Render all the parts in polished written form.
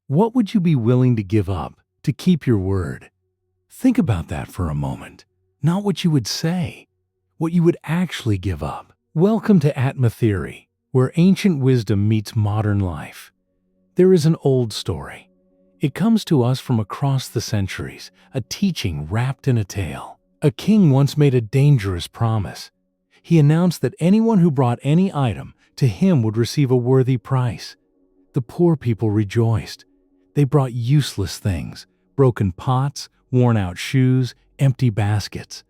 What would you be willing to give up to keep your word? Think about that for a moment. Not what you would say, what you would actually give up. Welcome to Atma Theory, where ancient wisdom meets modern life. There is an old story. It comes to us from across the centuries, a teaching wrapped in a tale. A king once made a dangerous promise. He announced that anyone who brought any item to him would receive a worthy price. The poor people rejoiced. They brought useless things, broken pots, worn-out shoes, empty baskets.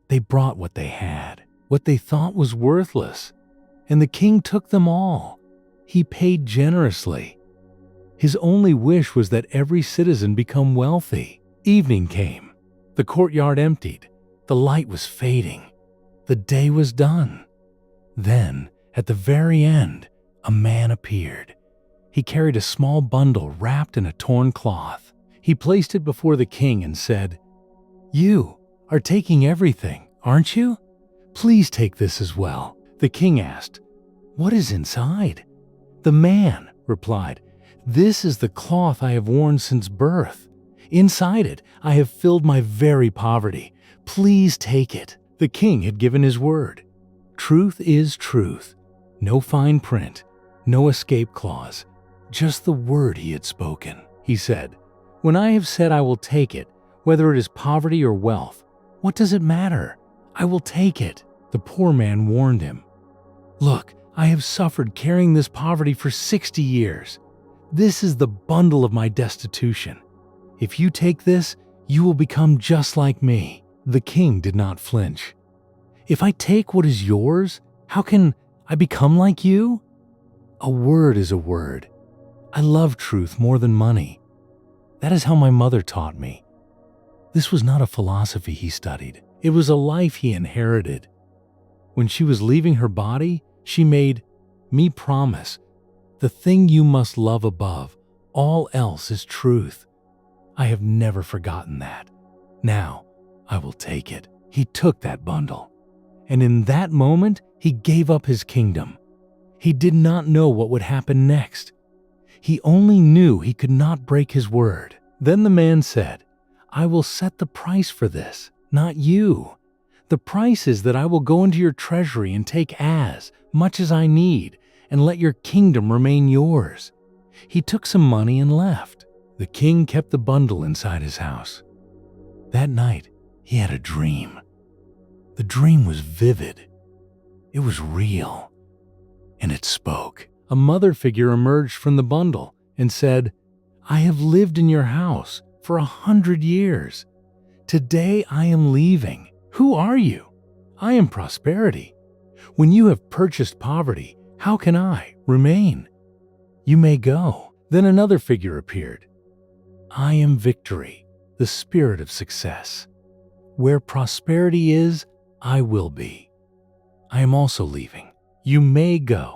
They brought what they had, what they thought was worthless. And the king took them all. He paid generously. His only wish was that every citizen become wealthy. Evening came. The courtyard emptied. The light was fading. The day was done. Then, at the very end, a man appeared. He carried a small bundle wrapped in a torn cloth. He placed it before the king and said, "You are taking everything, aren't you? Please take this as well." The king asked, "What is inside?" The man replied, "This is the cloth I have worn since birth. Inside it, I have filled my very poverty. Please take it." The king had given his word. Truth is truth. No fine print, no escape clause, just the word he had spoken. He said, "When I have said I will take it, whether it is poverty or wealth, what does it matter? I will take it." The poor man warned him, "Look, I have suffered carrying this poverty for 60 years. This is the bundle of my destitution. If you take this, you will become just like me." The king did not flinch. "If I take what is yours, how can I become like you?" A word is a word. I love truth more than money. That is how my mother taught me. This was not a philosophy he studied. It was a life he inherited. When she was leaving her body, she made me promise, "The thing you must love above all else is truth." I have never forgotten that. Now, I will take it. He took that bundle. And in that moment, he gave up his kingdom. He did not know what would happen next. He only knew he could not break his word. Then the man said, "I will set the price for this, not you. The price is that I will go into your treasury and take as much as I need and let your kingdom remain yours." He took some money and left. The king kept the bundle inside his house. That night, he had a dream. The dream was vivid. It was real. And it spoke. A mother figure emerged from the bundle and said, "I have lived in your house for 100 years. Today I am leaving. Who are you?" "I am prosperity. When you have purchased poverty, how can I remain?" "You may go." Then another figure appeared. "I am victory, the spirit of success. Where prosperity is, I will be. I am also leaving. You may go."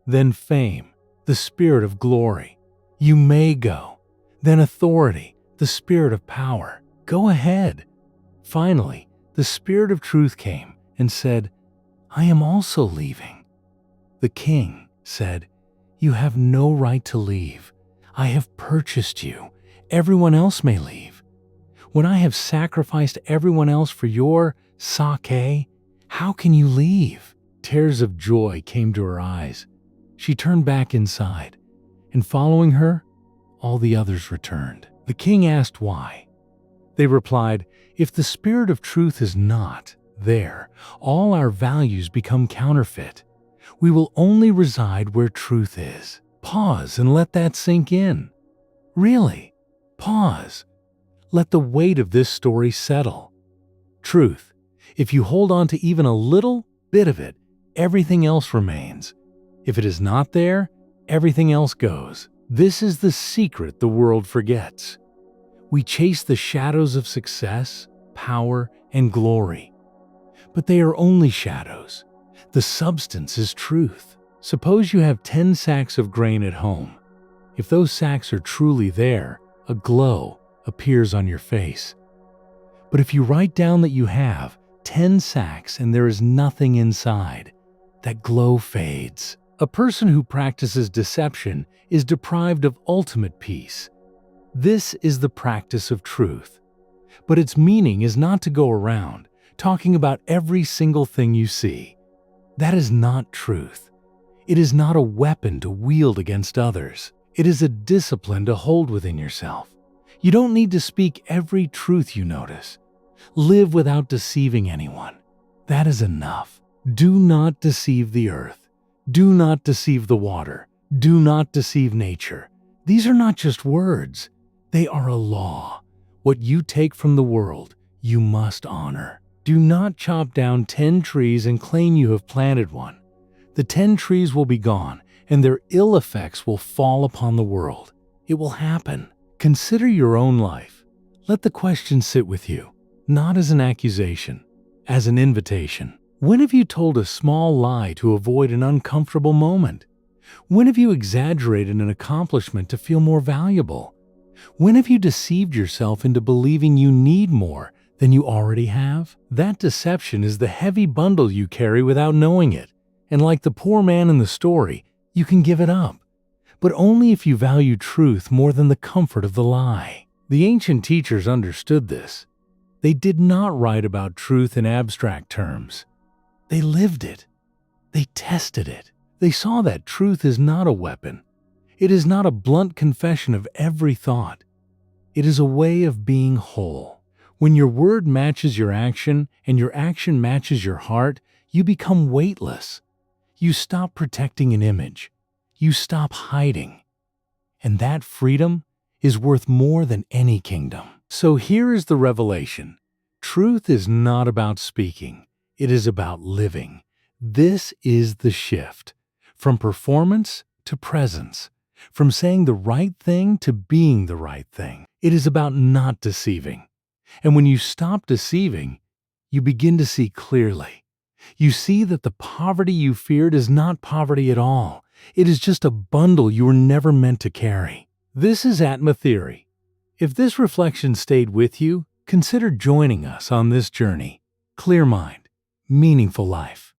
Then fame, the spirit of glory. "You may go." Then authority, the spirit of power. "Go ahead." Finally, the spirit of truth came and said, "I am also leaving." The king said, "You have no right to leave. I have purchased you. Everyone else may leave. When I have sacrificed everyone else for your sake, how can you leave?" Tears of joy came to her eyes. She turned back inside, and following her, all the others returned. The king asked why. They replied, "If the spirit of truth is not there, all our values become counterfeit. We will only reside where truth is." Pause and let that sink in. Really, pause. Let the weight of this story settle. Truth. If you hold on to even a little bit of it, everything else remains. If it is not there, everything else goes. This is the secret the world forgets. We chase the shadows of success, power, and glory. But they are only shadows. The substance is truth. Suppose you have 10 sacks of grain at home. If those sacks are truly there, a glow appears on your face. But if you write down that you have 10 sacks and there is nothing inside, that glow fades. A person who practices deception is deprived of ultimate peace. This is the practice of truth. But its meaning is not to go around talking about every single thing you see. That is not truth. It is not a weapon to wield against others. It is a discipline to hold within yourself. You don't need to speak every truth you notice. Live without deceiving anyone. That is enough. Do not deceive the earth. Do not deceive the water. Do not deceive nature. These are not just words. They are a law. What you take from the world, you must honor. Do not chop down 10 trees and claim you have planted one. The 10 trees will be gone, and their ill effects will fall upon the world. It will happen. Consider your own life. Let the question sit with you, not as an accusation, as an invitation. When have you told a small lie to avoid an uncomfortable moment? When have you exaggerated an accomplishment to feel more valuable? When have you deceived yourself into believing you need more than you already have? That deception is the heavy bundle you carry without knowing it. And like the poor man in the story, you can give it up. But only if you value truth more than the comfort of the lie. The ancient teachers understood this. They did not write about truth in abstract terms. They lived it. They tested it. They saw that truth is not a weapon. It is not a blunt confession of every thought. It is a way of being whole. When your word matches your action and your action matches your heart, you become weightless. You stop protecting an image. You stop hiding. And that freedom is worth more than any kingdom. So here is the revelation. Truth is not about speaking. It is about living. This is the shift. From performance to presence. From saying the right thing to being the right thing. It is about not deceiving. And when you stop deceiving, you begin to see clearly. You see that the poverty you feared is not poverty at all. It is just a bundle you were never meant to carry. This is Atma Theory. If this reflection stayed with you, consider joining us on this journey. Clear mind, meaningful life.